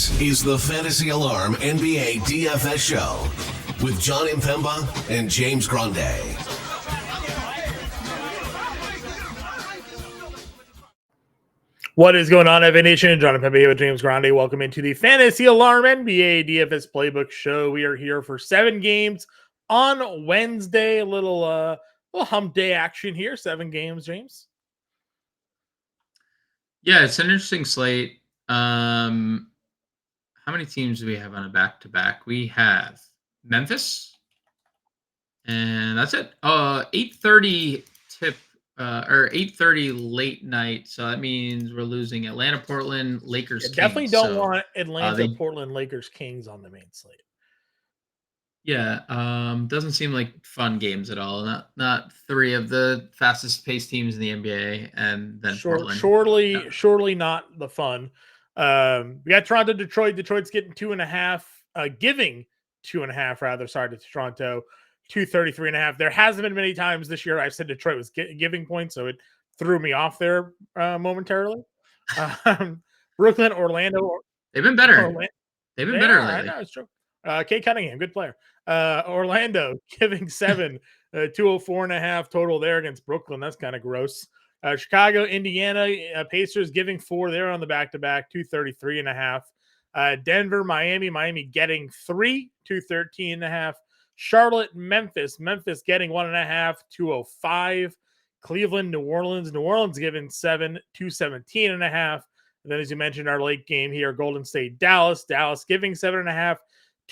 This is the Fantasy Alarm NBA DFS show with John Impemba and James Grande. What is going on, FA Nation? John Impemba here with James Grande. Welcome into the Fantasy Alarm NBA DFS Playbook Show. We are here for 7 games on Wednesday. A little hump day action here. 7 games, James. Yeah, it's an interesting slate. How many teams do we have on a back-to-back? We have Memphis, and that's it. 8:30 tip or 8:30 late night. So that means we're losing Atlanta, Portland, Lakers. Kings. Definitely don't want Atlanta, Portland, Lakers, Kings on the main slate. Yeah, doesn't seem like fun games at all. Not 3 of the fastest paced teams in the NBA, and then Portland. Surely not the fun. We got Toronto, Detroit. Detroit's getting 2.5, giving 2.5 rather. Sorry to Toronto, 233.5. There hasn't been many times this year I've said Detroit was giving points, so it threw me off there momentarily. Brooklyn, Orlando. They've been better. They've been better lately. I know, it's true. Kate Cunningham, good player. Orlando giving 7, 204.5 total there against Brooklyn. That's kind of gross. Chicago, Indiana, Pacers giving 4 there on the back-to-back, 233.5. Denver, Miami getting 3, 213.5. Charlotte, Memphis getting 1.5, 205. Cleveland, New Orleans giving 7, 217.5. And then, as you mentioned, our late game here, Golden State, Dallas giving 7.5,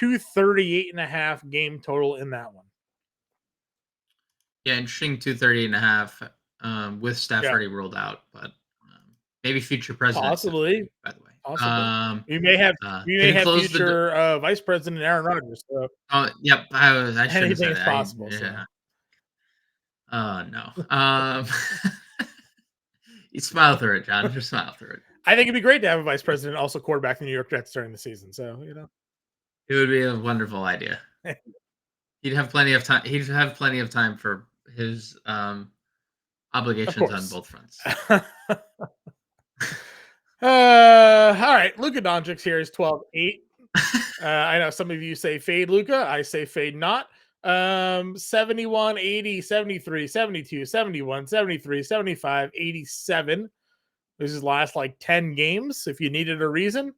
238.5 game total in that one. Yeah, interesting 238.5 with Steph already ruled out, but maybe future president. Possibly, by the way. Possibly. We may have future Vice President Aaron Rodgers. So. Yep. I should have said anything's possible. Yeah. No. You smile through it, John. Just smile through it. I think it'd be great to have a vice president also quarterback the New York Jets during the season. So, it would be a wonderful idea. He'd have plenty of time. He'd have plenty of time for his obligations on both fronts. All right. Luka Doncic here is 12-8. I know some of you say fade Luka. I say fade not. 71, 80, 73, 72, 71, 73, 75, 87. This is last 10 games. If you needed a reason,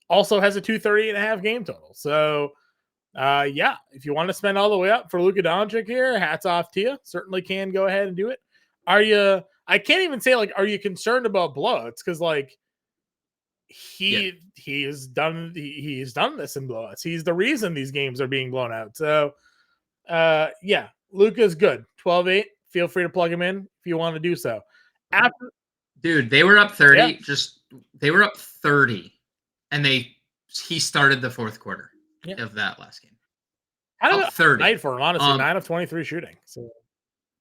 also has a 238.5 game total. So, if you want to spend all the way up for Luka Doncic here, hats off to you. Certainly can go ahead and do it. I can't even say are you concerned about blowouts? Because he's done this in blowouts. He's the reason these games are being blown out. So, Luka's good. 12-8. Feel free to plug him in if you want to do so. Dude, they were up 30. Yeah. They were up 30, and he started the fourth quarter of that last game. Up 30 night for him, honestly. 9 of 23 shooting. So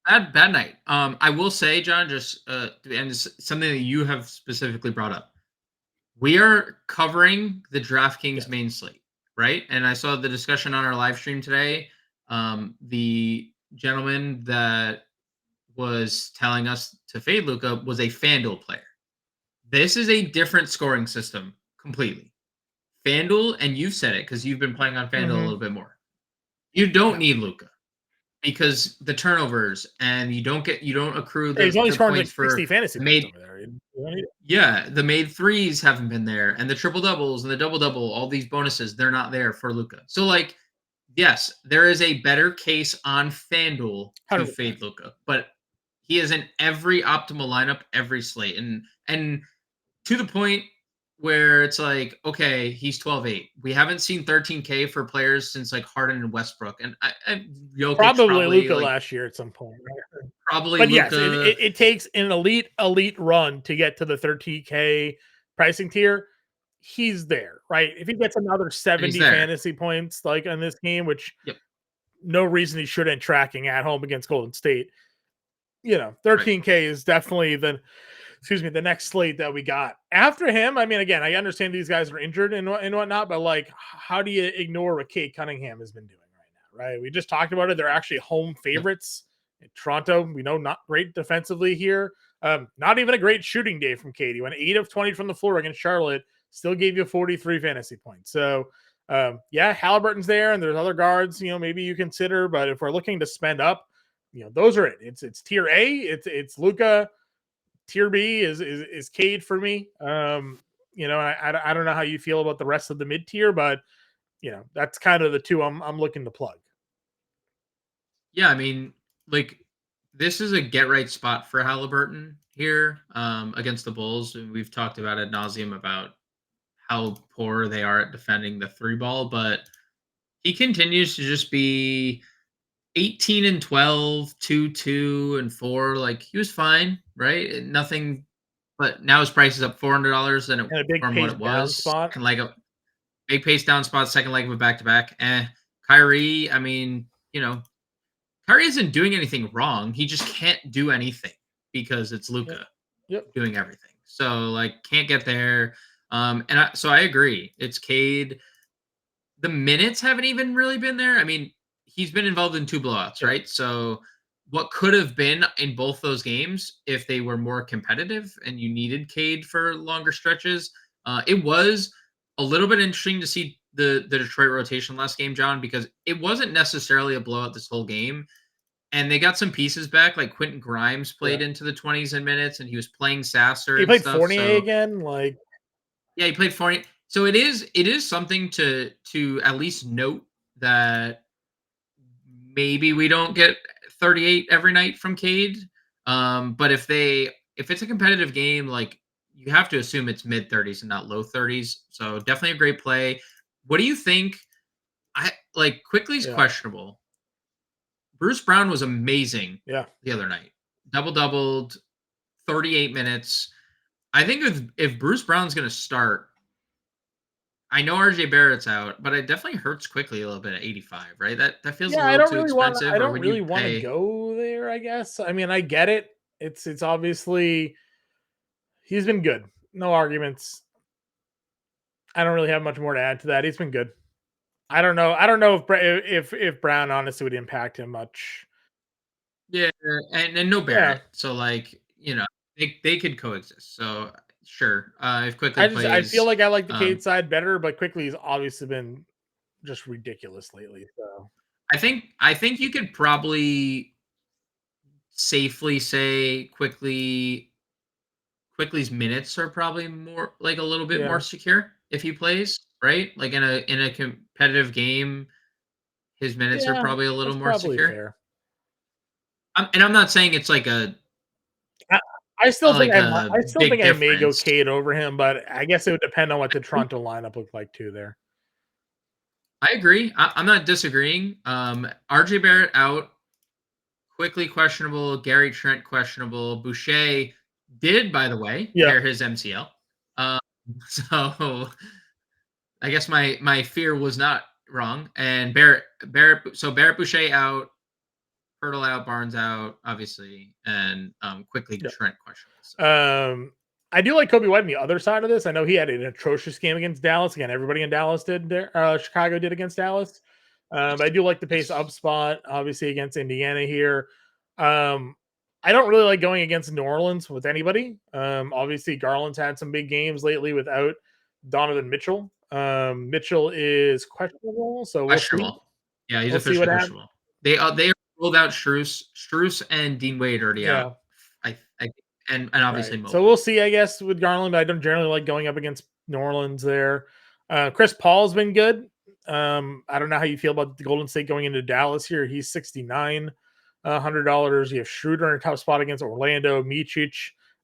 bad night. I will say, John, just and it's something that you have specifically brought up. We are covering the DraftKings main slate, right? And I saw the discussion on our live stream today. The gentleman that was telling us to fade Luka was a FanDuel player. This is a different scoring system completely. FanDuel, and you've said it because you've been playing on FanDuel a little bit more. You don't need Luka because the turnovers and you don't accrue the, he's only scoring points 60 fantasy made. Over there. The made threes haven't been there, and the triple doubles and the double double, all these bonuses, they're not there for Luka. So yes, there is a better case on FanDuel to fade Luka, but he is in every optimal lineup, every slate. And to the point where it's okay, he's 12-8. We haven't seen 13K for players since Harden and Westbrook. And Jokic probably Luka last year at some point. Right? Probably but Luka. Yes, it takes an elite run to get to the 13K pricing tier. He's there, right? If he gets another 70 fantasy points in this game, which no reason he shouldn't tracking at home against Golden State. 13K is definitely the next slate that we got. After him, I mean, again, I understand these guys are injured and whatnot, but how do you ignore what Kate Cunningham has been doing right now, right? We just talked about it. They're actually home favorites. In Toronto, we know not great defensively here. Not even a great shooting day from Kate. He went 8 of 20 from the floor against Charlotte, still gave you 43 fantasy points. So, yeah, Halliburton's there, and there's other guards, maybe you consider. But if we're looking to spend up, those are it. It's tier A. It's Luka. Tier B is Cade for me. I don't know how you feel about the rest of the mid tier, but that's kind of the two I'm looking to plug. Yeah, I mean, like, this is a get right spot for Halliburton here against the Bulls. And we've talked about ad nauseum about how poor they are at defending the three ball, but he continues to just be 18 and 12, 2, 2, and 4. Like, he was fine, right? Nothing, but now his price is up $400 than And a big from what pace it down was. spot. Second leg of big pace down spot, second leg of a back to back. Kyrie, I mean, Kyrie isn't doing anything wrong. He just can't do anything because it's Luka doing everything. So, like, can't get there. So I agree. It's Cade. The minutes haven't even really been there. I mean, he's been involved in 2 blowouts, right? So what could have been in both those games if they were more competitive and you needed Cade for longer stretches, it was a little bit interesting to see the Detroit rotation last game, John, because it wasn't necessarily a blowout this whole game. And they got some pieces back, like Quentin Grimes played into the 20s and minutes, and he was playing Sasser He and played stuff. Fournier So again, yeah, he played Fournier. So it is something to at least note that maybe we don't get 38 every night from Cade. But if it's a competitive game, like, you have to assume it's mid 30s and not low 30s. So definitely a great play. What do you think? Quickly's questionable. Bruce Brown was amazing the other night. Doubled, 38 minutes. I think if Bruce Brown's going to start, I know RJ Barrett's out, but it definitely hurts Quickly a little bit at 85, right? That feels a little too expensive. I don't really want to go there, I guess. I mean, I get it. It's obviously he's been good. No arguments. I don't really have much more to add to that. He's been good. I don't know if Brown honestly would impact him much. Yeah, and no Barrett. So, like, they could coexist. So sure. If Quickly I feel like I like the Cade um, side better, but Quickly has obviously been just ridiculous lately. So I think you could probably safely say Quickly's minutes are probably more, like, a little bit more secure if he plays, right? Like, in a competitive game, his minutes are probably a little that's more probably secure. fair. I'm not saying it's like a I still think big I may go difference. Cade over him, but I guess it would depend on what the Toronto lineup looked like too there. I agree. I'm not disagreeing. RJ Barrett out, Quickly questionable, Gary Trent questionable. Boucher did, by the way, tear his MCL. So I guess my fear was not wrong. And Barrett Boucher out, Hurdle out, Barnes out, obviously, and Quickly Trent questionable. So. I do like Kobe White on the other side of this. I know he had an atrocious game against Dallas. Again, everybody in Dallas did there. Chicago did against Dallas. But I do like the pace up spot, obviously, against Indiana here. I don't really like going against New Orleans with anybody. Obviously, Garland's had some big games lately without Donovan Mitchell. Mitchell is questionable, so we'll see. Yeah, he's officially questionable. They rolled out Strus and Dean Wade already out. And obviously So we'll see, I guess, with Garland. I don't generally like going up against New Orleans there. Chris Paul's been good. I don't know how you feel about the Golden State going into Dallas here. He's $6,900. You have Schroeder in a tough spot against Orlando. Micic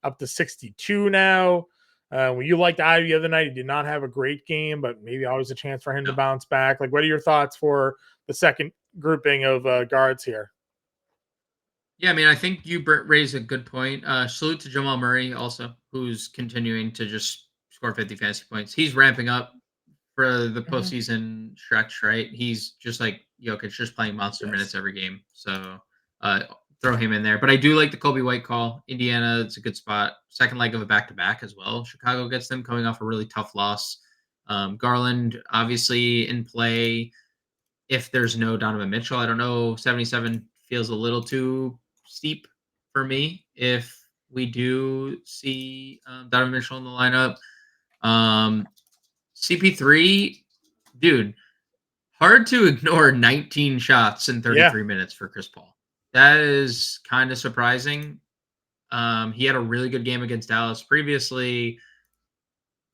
up to 62 now. When you liked Ivy the other night, he did not have a great game, but maybe always a chance for him to bounce back. Like, what are your thoughts for the second grouping of guards here? Yeah, I mean, I think you raised a good point. Salute to Jamal Murray also, who's continuing to just score 50 fantasy points. He's ramping up for the postseason stretch, right? He's just like Jokic, just playing monster minutes every game. So throw him in there. But I do like the Kobe White call. Indiana, it's a good spot. Second leg of a back-to-back as well. Chicago gets them coming off a really tough loss. Garland, obviously, in play if there's no Donovan Mitchell. I don't know. 77 feels a little too steep for me if we do see Donovan Mitchell in the lineup. CP3, dude, hard to ignore 19 shots in 33 minutes for Chris Paul. That is kind of surprising. He had a really good game against Dallas previously.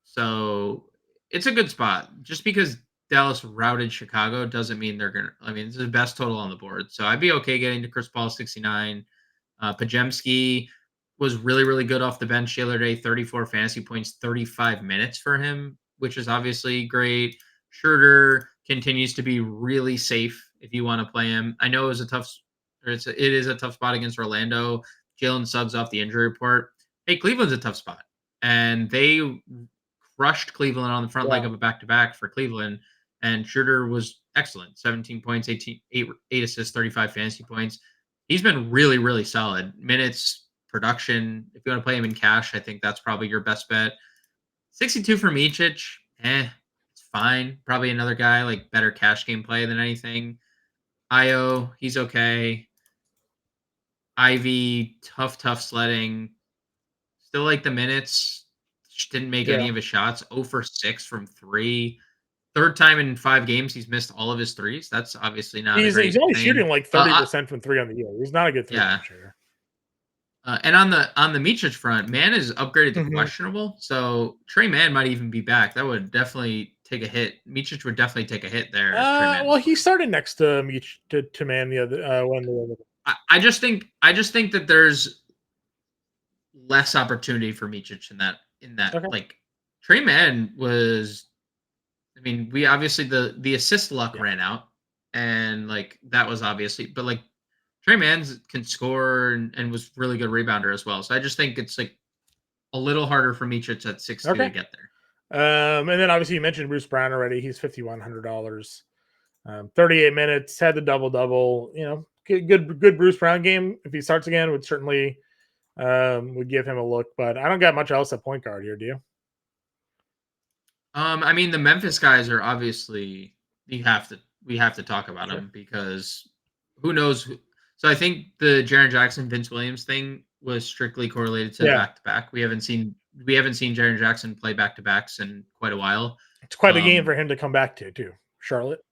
So it's a good spot. Just because Dallas routed Chicago doesn't mean they're going to. I mean, it's the best total on the board. So I'd be okay getting to Chris Paul 69. Pajemski was really, really good off the bench the other day. 34 fantasy points, 35 minutes for him, which is obviously great. Schroeder continues to be really safe if you want to play him. I know it is a tough spot against Orlando. Jalen Suggs off the injury report. Hey, Cleveland's a tough spot. And they crushed Cleveland on the front leg of a back-to-back for Cleveland. And Schroeder was excellent. 17 points, 8 assists, 35 fantasy points. He's been really, really solid. Minutes, production. If you want to play him in cash, I think that's probably your best bet. 62 for Micic. It's fine. Probably another guy, like better cash game play than anything. Io, he's okay. Ivy, tough sledding. Still like the minutes. Didn't make any of his shots. 0 for 6 from 3. Third time in 5 games he's missed all of his threes. That's obviously not. He's only shooting like 30% from 3 on the year. He's not a good 3 shooter. And on the Micic front, Mann is upgraded to questionable. So Trey Mann might even be back. That would definitely take a hit. Micic would definitely take a hit there. Well, he started next to Mann the other one. I just think that there's less opportunity for Micic in that. Okay. Like Trey Mann was. I mean, we obviously the assist luck ran out, and like that was obviously, but like Trey Mann can score and was really good rebounder as well. So I just think it's like a little harder for Micic at 6'2" to get there. And then obviously you mentioned Bruce Brown already. He's $5,100. 38 minutes, had the double. You know, good Bruce Brown game. If he starts again, would certainly would give him a look. But I don't got much else at point guard here. Do you? I mean, the Memphis guys are obviously we have to talk about them because who knows? So I think the Jaren Jackson Vince Williams thing was strictly correlated to back-to-back. We haven't seen Jaren Jackson play back-to-backs in quite a while. It's quite a game for him to come back to too. Charlotte.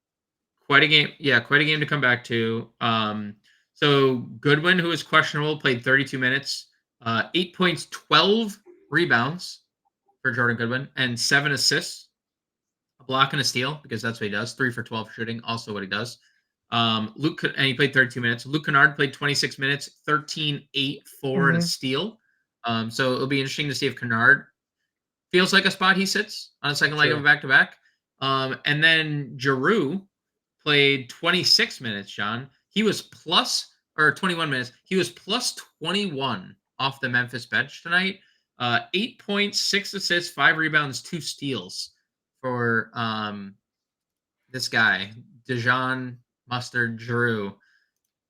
Quite a game to come back to. So Goodwin, who is questionable, played 32 minutes, 8 points, 12 rebounds for Jordan Goodwin, and 7 assists, a block and a steal, because that's what he does. 3 for 12 shooting, also what he does. And he played 32 minutes. Luke Kennard played 26 minutes, 13, 8, 4, and a steal. So it'll be interesting to see if Kennard feels like a spot he sits on a second leg of a back-to-back. And then Giroux played 26 minutes, John. He was 21 minutes. He was plus 21 off the Memphis bench tonight. 8 points, 6 assists, 5 rebounds, 2 steals for this guy, Dejan Mustard Giroux.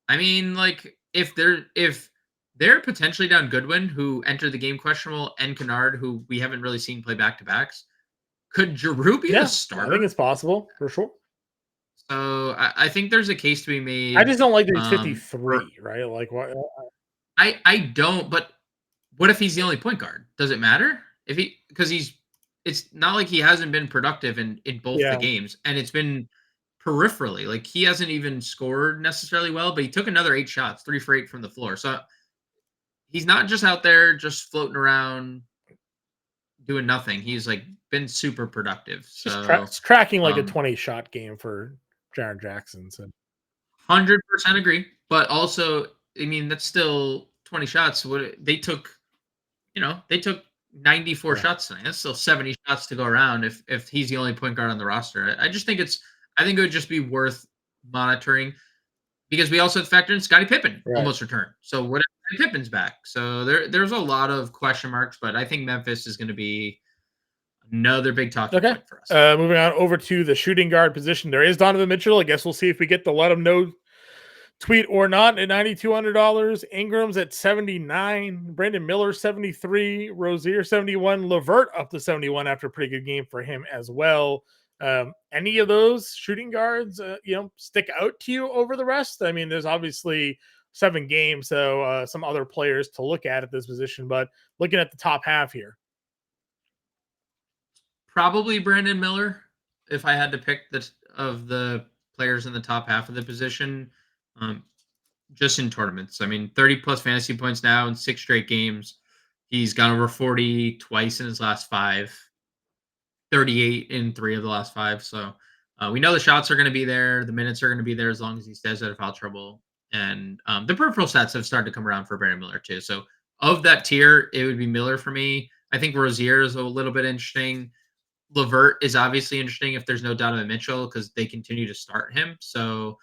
I mean, like if they're potentially down Goodwin, who entered the game questionable, and Kennard, who we haven't really seen play back-to-backs, could Giroux be the starter? I think it's possible for sure. So I think there's a case to be made. I just don't like that he's 53, right? Like what? I don't, but what if he's the only point guard? Does it matter? It's not like he hasn't been productive in both the games, and it's been peripherally. Like he hasn't even scored necessarily well, but he took another 8 shots, 3 for 8 from the floor. So he's not just out there just floating around doing nothing. He's like been super productive. So it's cracking like a 20-shot game for Jaren Jackson. So 100% agree, but also, I mean, that's still 20 shots. What they took. They took 94 shots tonight. That's still 70 shots to go around if he's the only point guard on the roster. I think it would just be worth monitoring because we also factor in Scottie Pippen almost returned. So what if Scottie Pippen's back? So there's a lot of question marks, but I think Memphis is going to be another big talking point for us. Moving on over to the shooting guard position. There is Donovan Mitchell. I guess we'll see if we get to let him know tweet or not at $9,200. Ingram's at 79. Brandon Miller 73. Rozier 71. Levert up to 71 after a pretty good game for him as well. Any of those shooting guards, stick out to you over the rest? I mean, there's obviously 7 games, so some other players to look at this position. But looking at the top half here, probably Brandon Miller if I had to pick of the players in the top half of the position. Just in tournaments. I mean, 30 plus fantasy points now in 6 straight games. He's gone over 40 twice in his last 5, 38 in 3 of the last 5. So we know the shots are going to be there. The minutes are going to be there as long as he stays out of foul trouble. And the peripheral stats have started to come around for Brandon Miller too. So of that tier, it would be Miller for me. I think Rozier is a little bit interesting. Levert is obviously interesting if there's no Donovan Mitchell because they continue to start him. So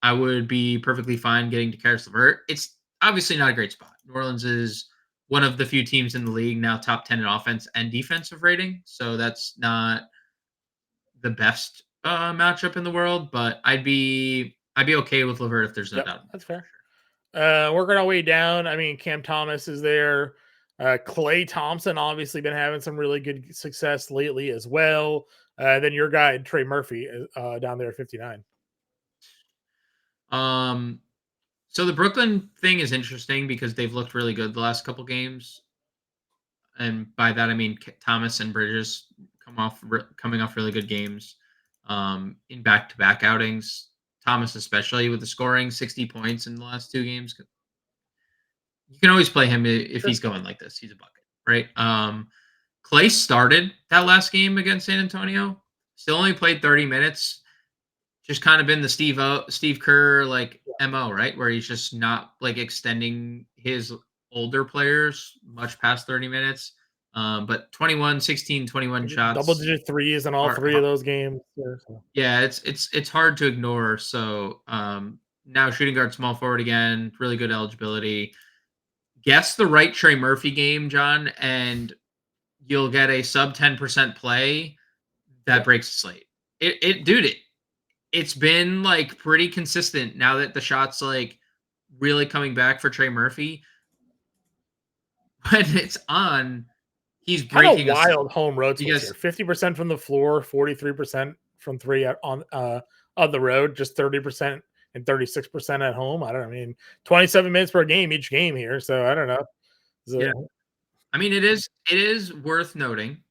I would be perfectly fine getting to Karis LeVert. It's obviously not a great spot. New Orleans is one of the few teams in the league now top 10 in offense and defensive rating. So that's not the best matchup in the world, but I'd be okay with LeVert if there's no doubt. That's fair. Working our way down. I mean, Cam Thomas is there. Klay Thompson obviously been having some really good success lately as well. Then your guy Trey Murphy down there at 59. So the Brooklyn thing is interesting because they've looked really good the last couple games, and by that I mean Thomas and Bridges coming off really good games in back-to-back outings. Thomas especially with the scoring 60 points in the last 2 games. You can always play him if he's going like this. He's a bucket, right? Klay started that last game against San Antonio. Still only played 30 minutes. Just kind of been the Steve Kerr like MO, right? Where he's just not like extending his older players much past 30 minutes. But 21, 16, 21 shots. Double-digit threes in all 3 of those games. Yeah, it's hard to ignore. So now shooting guard, small forward again, really good eligibility. Guess the right Trey Murphy game, John, and you'll get a sub 10% play that breaks the slate. It's been like pretty consistent now that the shot's like really coming back for Trey Murphy. When it's on, he's breaking a wild home road splits here. 50% from the floor, 43% from 3 on the road, just 30% and 36% at home. I don't know. I mean, 27 minutes per game each game here. So I don't know. Yeah. I mean, it is worth noting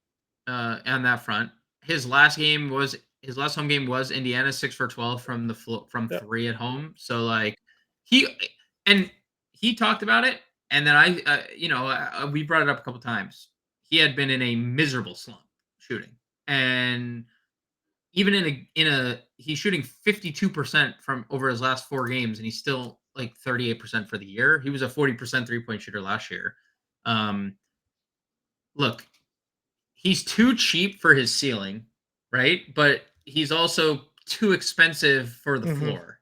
on that front. His last home game was Indiana 6 for 12 from the from 3 at home. So like he talked about it, and then we brought it up a couple times. He had been in a miserable slump shooting, and even he's shooting 52% from over his last 4 games, and he's still like 38% for the year. He was a 40% 3-point shooter last year. Look, he's too cheap for his ceiling, right? But he's also too expensive for the floor.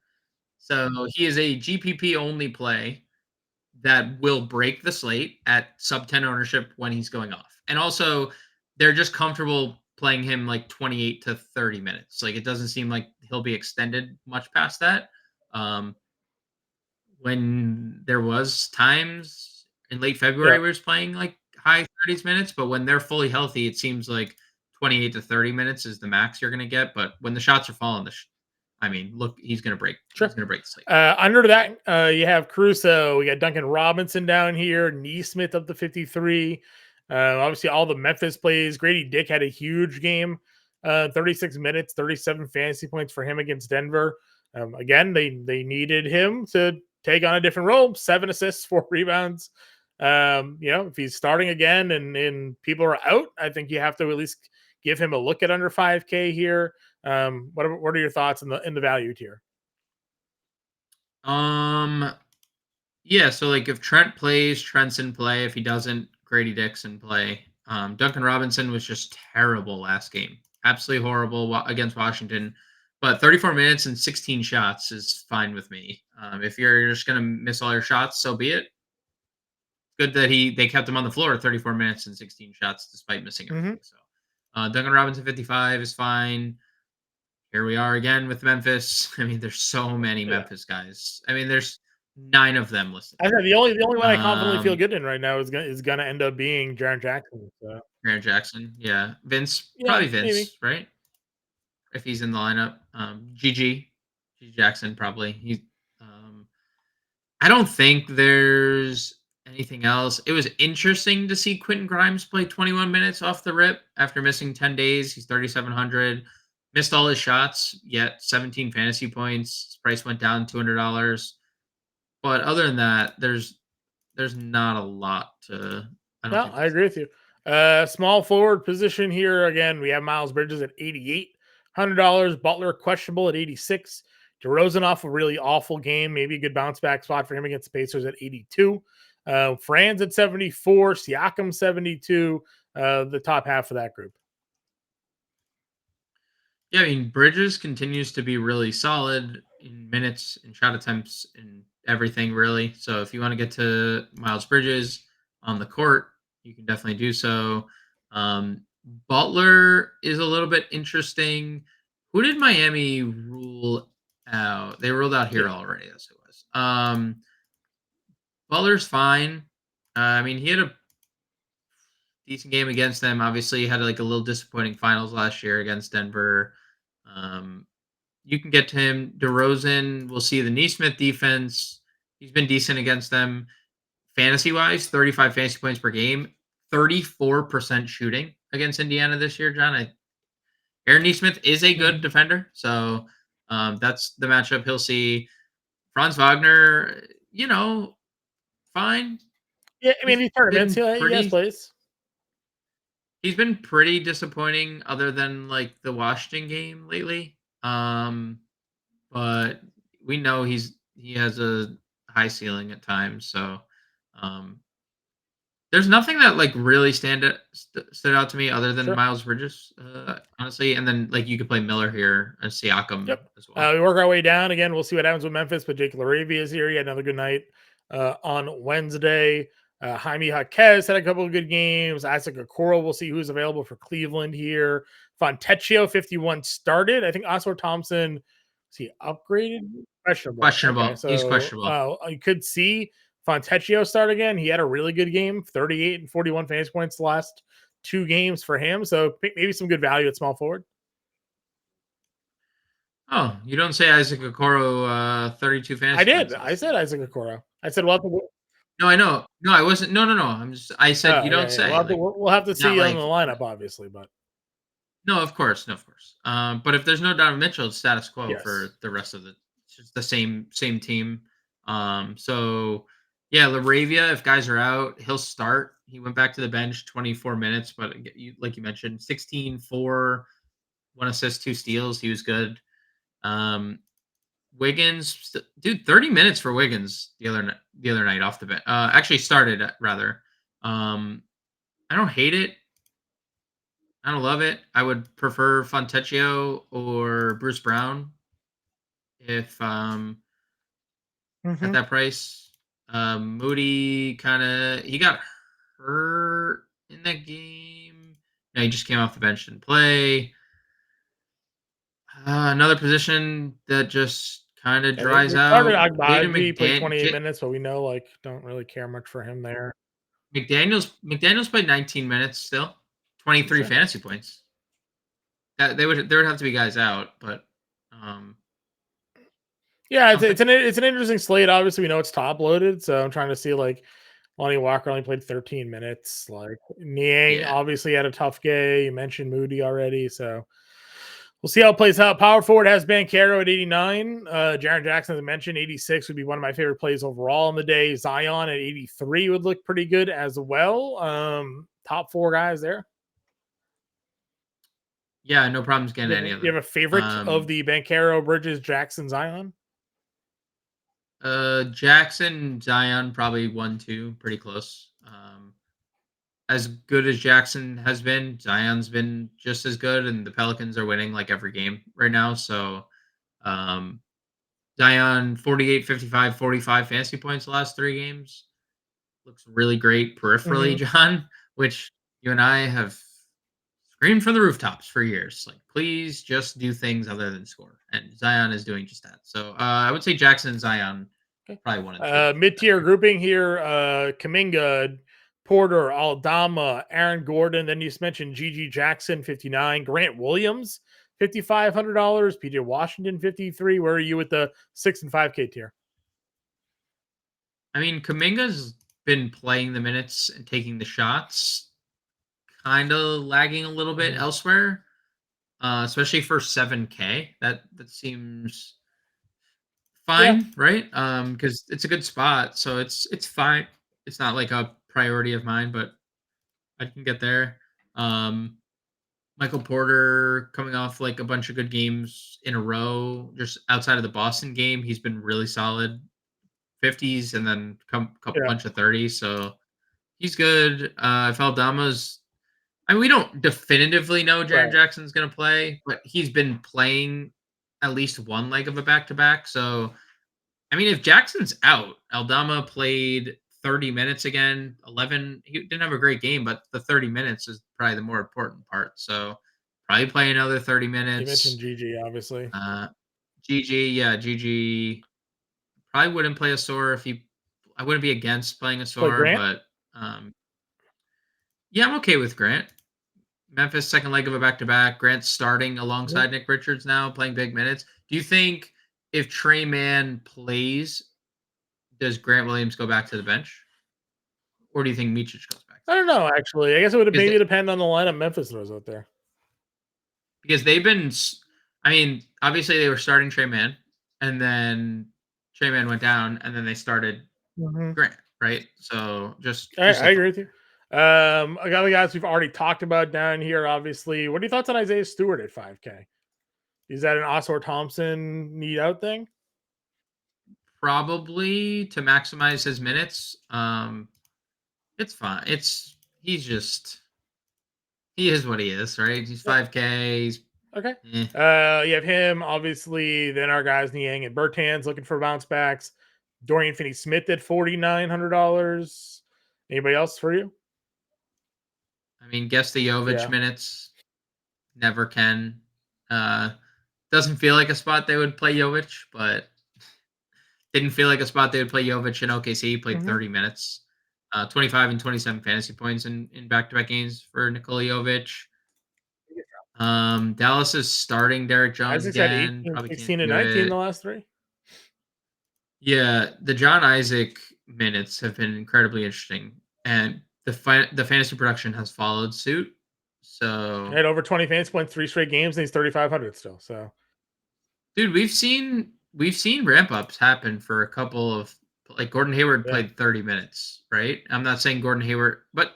So he is a GPP only play that will break the slate at sub 10 ownership when he's going off. And also they're just comfortable playing him like 28 to 30 minutes. Like it doesn't seem like he'll be extended much past that. When there was times in late February where he's playing like high 30s minutes, but when they're fully healthy, it seems like 28 to 30 minutes is the max you're going to get. But when the shots are falling, look, he's going to break. Sure. He's going to break the slate. Under that, you have Caruso. We got Duncan Robinson down here. Neesmith up to 53. Obviously, all the Memphis plays. Grady Dick had a huge game. 36 minutes, 37 fantasy points for him against Denver. Again, they needed him to take on a different role. 7 assists, 4 rebounds. If he's starting again and people are out, I think you have to at least give him a look at under 5K here. What are your thoughts in the value tier? Yeah, so like if Trent plays, Trent's in play. If he doesn't, Grady Dick's in play. Duncan Robinson was just terrible last game. Absolutely horrible against Washington. But 34 minutes and 16 shots is fine with me. If you're just going to miss all your shots, so be it. Good that they kept him on the floor 34 minutes and 16 shots despite missing everything. So Duncan Robinson 55 is fine. Here we are again with Memphis. I mean, there's so many Memphis guys. I mean, there's 9 of them listed. I know the only one I confidently feel good in right now is gonna end up being Jaren Jackson. So. Jaren Jackson, yeah. Vince, probably Vince, maybe. Right? If he's in the lineup. GG Jackson, probably. I don't think there's anything else? It was interesting to see Quentin Grimes play 21 minutes off the rip after missing 10 days. He's 3,700. Missed all his shots, yet 17 fantasy points. His price went down $200. But other than that, there's not a lot to. I don't No, think. I agree with you. Small forward position here. Again, we have Miles Bridges at $8,800. Butler questionable at 86. DeRozan off a really awful game. Maybe a good bounce back spot for him against the Pacers at 82. Franz at 74. Siakam 72. The top half of that group. Yeah, I mean, Bridges continues to be really solid in minutes and shot attempts and everything, really. So if you want to get to Miles Bridges on the court, you can definitely do so. Butler is a little bit interesting. Who did Miami rule out? They ruled out here already. Yes, it was. Butler's fine. I mean, he had a decent game against them. Obviously, he had like a little disappointing finals last year against Denver. You can get to him. DeRozan, we'll see the Neesmith defense. He's been decent against them. Fantasy-wise, 35 fantasy points per game, 34% shooting against Indiana this year, John. Aaron Neesmith is a good defender, so that's the matchup he'll see. Franz Wagner, fine. Yeah, I mean, these tournaments, he has plays. He's been pretty disappointing other than like the Washington game lately. But we know he has a high ceiling at times. So there's nothing that like really stood out to me other than Miles Bridges, honestly. And then like you could play Miller here and Siakam as well. We work our way down again. We'll see what happens with Memphis, but Jake LaRavia is here. He had another good night on Wednesday. Jaime Jaquez had a couple of good games. Isaac Okoro, we'll see who's available for Cleveland here. Fontecchio, 51 started. I think Oscar Thompson, is he upgraded? Questionable. Okay, so, he's questionable. You could see Fontecchio start again. He had a really good game, 38 and 41 fantasy points the last 2 games for him. So maybe some good value at small forward. Oh, you don't say Isaac Okoro 32 fantasy I did. points. I said Isaac Okoro. I said, well, no, I know. No, I wasn't. No. I said you don't say. We'll have to see on the lineup, obviously, but no, of course. But if there's no Donovan Mitchell, it's status quo for the rest of it's just the same team. So yeah, LaRavia, if guys are out, he'll start. He went back to the bench 24 minutes, but like you mentioned, 16, 4, 1 assist, 2 steals. He was good. Wiggins, dude, 30 minutes for Wiggins the other night off the bench. Actually started rather. I don't hate it. I don't love it. I would prefer Fontecchio or Bruce Brown if at that price. Moody he got hurt in that game. No, he just came off the bench and play. Another position that just kind of dries out. Agbaji played 28 minutes, but we know don't really care much for him there. McDaniels played 19 minutes still, 23 fantasy points. There would have to be guys out, but yeah, it's an interesting slate. Obviously, we know it's top loaded, so I'm trying to see Lonnie Walker only played 13 minutes. Niang obviously had a tough game. You mentioned Moody already, so we'll see how it plays out. Power forward has Banchero at 89. Jaren Jackson, as I mentioned, 86 would be one of my favorite plays overall in the day. Zion at 83 would look pretty good as well. Top 4 guys there. Yeah, no problems getting any of them. You have a favorite of the Banchero, Bridges, Jackson, Zion? Jackson, Zion, probably 1-2, pretty close. As good as Jackson has been, Zion's been just as good, and the Pelicans are winning every game right now. So Zion, 48, 55, 45 fantasy points the last 3 games. Looks really great peripherally, John, which you and I have screamed from the rooftops for years. Please just do things other than score. And Zion is doing just that. So I would say Jackson and Zion probably 1 and 2. Mid-tier grouping here, Kuminga, Porter, Aldama, Aaron Gordon. Then you mentioned Gigi Jackson, 59. Grant Williams, $5,500. PJ Washington, 53. Where are you with the 6 and 5K tier? I mean, Kuminga's been playing the minutes and taking the shots, kind of lagging a little bit elsewhere, especially for 7K. That seems fine, right? Because it's a good spot, so it's fine. It's not like a priority of mine, but I can get there. Michael Porter coming off like a bunch of good games in a row, just outside of the Boston game, he's been really solid. 50s and then couple bunch of 30s, so he's good. If Aldama's, I mean, we don't definitively know Jaren Jackson's going to play, but he's been playing at least one leg of a back-to-back. So, I mean, if Jackson's out, Aldama played 30 minutes again, 11. He didn't have a great game, but the 30 minutes is probably the more important part. So, probably play another 30 minutes. You mentioned GG, obviously. GG. Probably wouldn't play a Sor if he. I wouldn't be against playing a Sor, but yeah, I'm okay with Grant. Memphis second leg of a back-to-back. Grant starting alongside Nick Richards now, playing big minutes. Do you think if Trey Mann plays, does Grant Williams go back to the bench, or do you think Micic goes back? I don't know. Actually, I guess it would maybe depend on the lineup Memphis throws out there, because they've been. I mean, obviously they were starting Trey Mann, and then Trey Mann went down, and then they started Grant, right? So I agree with you. A couple of guys we've already talked about down here, obviously. What are your thoughts on Isaiah Stewart at 5K? Is that an Oscar Thompson need out thing? Probably to maximize his minutes. It's fine. He is what he is, right? He's 5K. He's okay. You have him, obviously. Then our guys Niang and Bertans looking for bounce backs. Dorian Finney-Smith at $4,900. Anybody else for you? I mean, guess the Jovic minutes. Never can. Doesn't feel like a spot they would play Jovic, but didn't feel like a spot they would play Jovic in OKC. He played 30 minutes. 25 and 27 fantasy points in back-to-back games for Nikola Jovic. Dallas is starting Derek Jones again. 18, 16 and 19 in the last 3. Yeah, the John Isaac minutes have been incredibly interesting, and the fantasy production has followed suit. So he had over 20 fantasy points 3 straight games, and he's 3,500 still. So, dude, we've seen ramp ups happen for a couple of, like, Gordon Hayward played 30 minutes, right? I'm not saying Gordon Hayward, but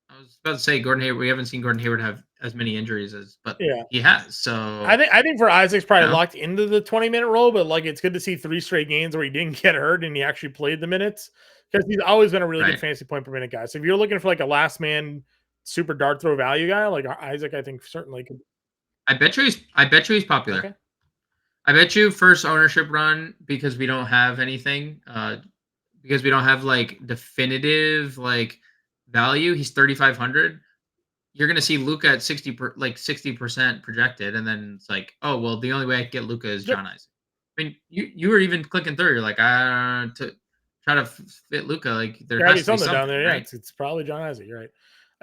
I was about to say Gordon Hayward. We haven't seen Gordon Hayward have as many injuries but he has. So I think for Isaac's probably locked into the 20-minute role, but like it's good to see 3 straight games where he didn't get hurt and he actually played the minutes, because he's always been a really good fantasy point per minute guy. So if you're looking for like a last man super dart throw value guy, like Isaac, I think certainly could. I bet you he's popular. Okay. I bet you first ownership run, because we don't have anything, because we don't have like definitive like value. He's 3,500. You're gonna see Luka at 60% projected, and then it's like, oh well, the only way I can get Luka is John Isaac. I mean, you were even clicking through. You're like, to try to fit Luka, like there has to be something down there. Right? Yeah, it's probably John Isaac. You're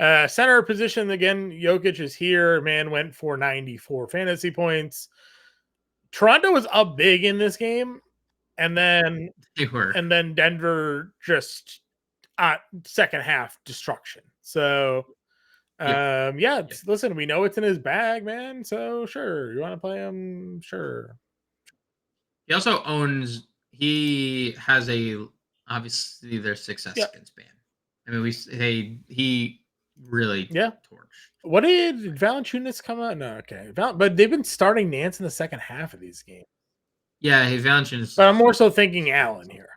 right. Center position again. Jokic is here. Man went for 94 fantasy points. Toronto was up big in this game, and then Denver just second half destruction. So. Listen, we know it's in his bag, man. So sure, you want to play him? Sure. He also he has obviously their success against Bam. I mean, he really torched. What did Valanciunas come out? No, okay. But they've been starting Nance in the second half of these games. Yeah, Valanciunas. But I'm more so thinking Allen here.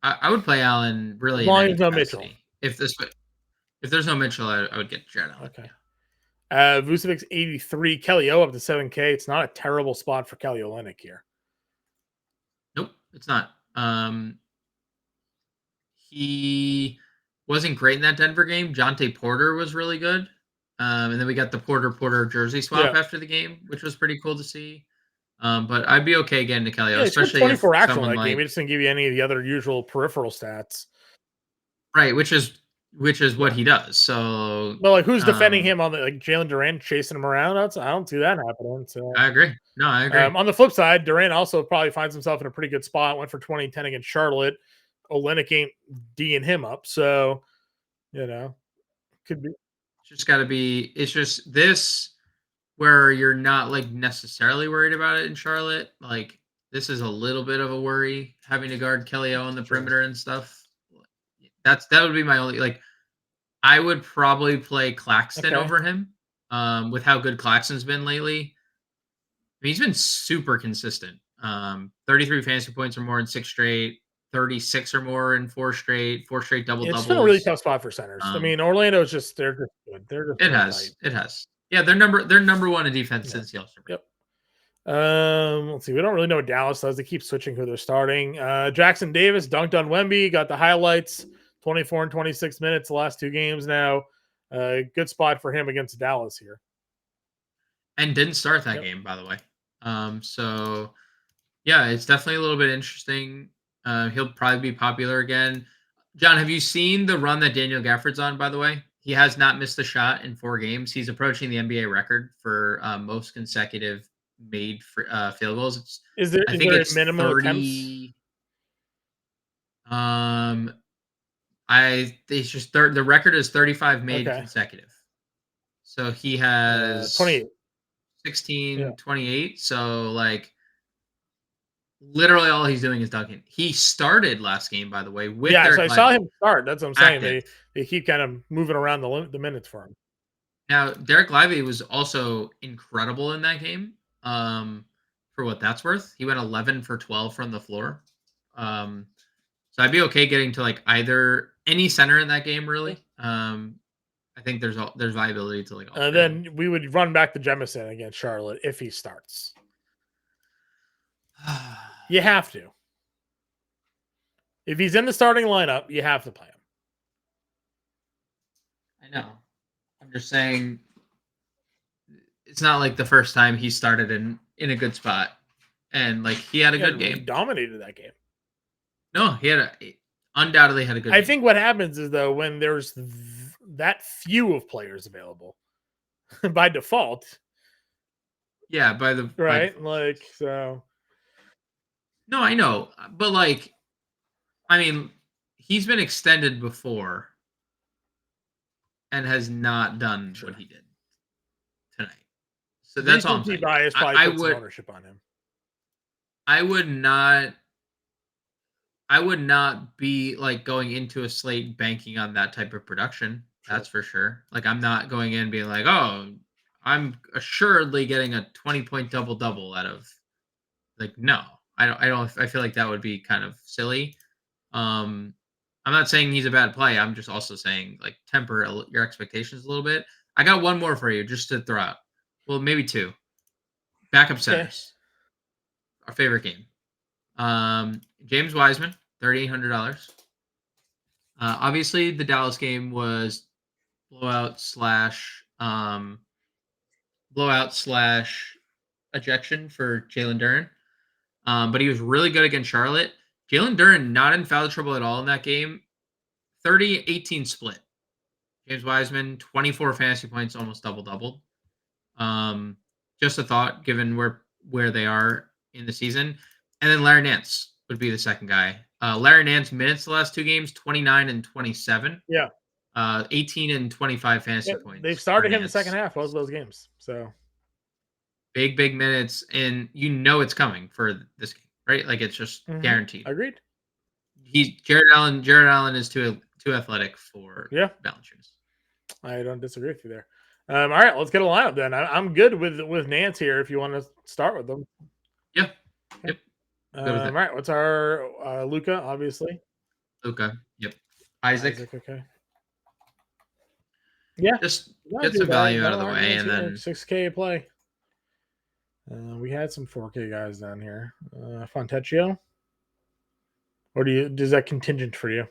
I would play Allen really. As long as no Mitchell. If there's no Mitchell, I would get Jared Allen. Okay. Vucevic's 83. Kelly O up to 7K. It's not a terrible spot for Kelly Olynyk here. Nope, it's not. He wasn't great in that Denver game. Jonte Porter was really good. And then we got the Porter jersey swap after the game, which was pretty cool to see. But I'd be okay getting to Kelly O, especially 24 actual in that game. It just didn't give you any of the other usual peripheral stats. Right, which is what he does. So, well, like who's defending him on the Jalen Durant chasing him around? I don't see that happening. So I agree. No, I agree. On the flip side, Durant also probably finds himself in a pretty good spot. Went for 20-10 against Charlotte. Olynyk ain't D'ing him up. So, could be. It's just got to be. It's just this where you're not like necessarily worried about it in Charlotte. Like this is a little bit of a worry having to guard Kelly O on the perimeter and stuff. That would be my only like. I would probably play Claxton over him. With how good Claxton's been lately. I mean, he's been super consistent. 33 fantasy points or more in 6 straight, 36 or more in 4 straight double-doubles. It's been a really tough spot for centers. I mean, Orlando's they're just good. They're just it has. Yeah, they're number 1 in defense since the All-Star break. Yep. Let's see. We don't really know what Dallas does. They keep switching who they're starting. Jackson Davis dunked on Wemby, got the highlights, 24 and 26 minutes the last 2 games now. Good spot for him against Dallas here. And didn't start that game, by the way. So yeah, it's definitely a little bit interesting. He'll probably be popular again. John, have you seen the run that Daniel Gafford's on, by the way? He has not missed a shot in 4 games. He's approaching the NBA record for most consecutive made field goals. Is there a minimum 30 attempts? It's just the record is 35 made consecutive. So he has 28. 16, 28. So like literally all he's doing is dunking. He started last game, by the way. With so I saw him start. That's what I'm saying. They keep kind of moving around the minutes for him. Now, Derek Lively was also incredible in that game. For what that's worth, he went 11 for 12 from the floor. So I'd be okay getting to like either any center in that game, really. I think there's viability to like. Then we would run back to Jemison against Charlotte if he starts. You have to. If he's in the starting lineup, you have to play him. I know. I'm just saying it's not like the first time he started in a good spot. And like he had a good game. He dominated that game. No, he undoubtedly had a good game. I think what happens is though when there's that few of players available by default. Yeah, by the right. Like so. No, I know. But like I mean, he's been extended before and has not done what he did tonight. So that's all I'm saying. Bias probably puts some ownership on him. I would not be like going into a slate banking on that type of production. Sure. That's for sure. Like I'm not going in being like, oh, I'm assuredly getting a 20-point double-double out of like, no, I feel like that would be kind of silly. I'm not saying he's a bad play. I'm just also saying like temper your expectations a little bit. I got one more for you just to throw out. Well, maybe 2. Backup centers. Our favorite game. James Wiseman, $3,800. Obviously, the Dallas game was blowout slash ejection for Jalen Duren. But he was really good against Charlotte. Jalen Duren not in foul trouble at all in that game. 30-18 split. James Wiseman, 24 fantasy points, almost double-doubled. Just a thought, given where they are in the season. And then Larry Nance would be the second guy. Larry Nance minutes the last 2 games, 29 and 27. Yeah. 18 and 25 fantasy points. They've started him in the second half, both of those games. So big minutes, and it's coming for this game, right? Like it's just guaranteed. Agreed. Jared Allen is too athletic for Valanciunas. I don't disagree with you there. All right, let's get a lineup then. I'm good with Nance here if you want to start with them. Yeah. Yep. All right, what's our Luka, obviously. Luka. Yep. Isaac. Okay. Yeah. Just get some value out of the way, and then 6K play. We had some 4K guys down here. Fontecchio. Or does that contingent for you?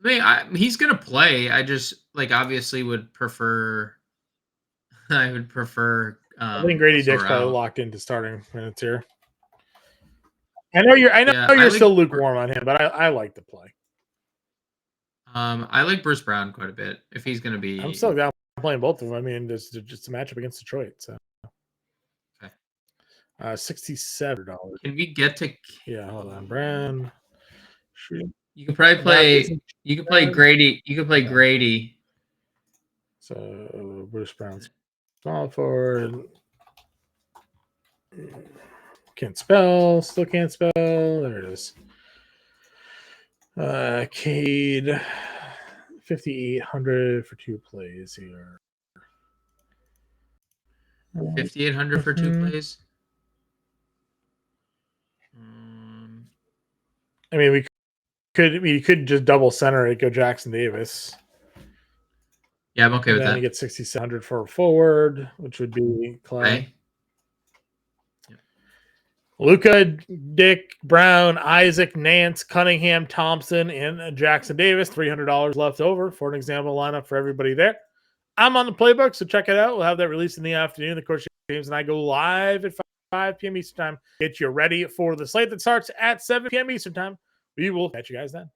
I mean, he's gonna play. I just obviously would prefer. I would prefer. I think Grady Dick's probably locked into starting minutes here. I know you're still lukewarm on him, but I like the play. I like Bruce Brown quite a bit. If he's gonna be, I'm still down playing both of them. I mean, just a matchup against Detroit. So. $67. Can we get to? Yeah, hold on, Brand. You could probably play. You could play Grady. You could play Grady. So Bruce Brown's small forward. Can't spell. Still can't spell. There it is. Cade, 5,800 for 2 plays here. 5,800 for 2 plays. I mean, we could just double center it, go Jackson Davis. Yeah, I'm okay with that. Then you get 6,700 for a forward, which would be Clay. Okay. Luka, Dick, Brown, Isaac, Nance, Cunningham, Thompson, and Jackson Davis. $300 left over for an example lineup for everybody there. I'm on the playbook, so check it out. We'll have that released in the afternoon. Of course, James and I go live at 5 p.m. Eastern time. Get you ready for the slate that starts at 7 p.m. Eastern time. We will catch you guys then.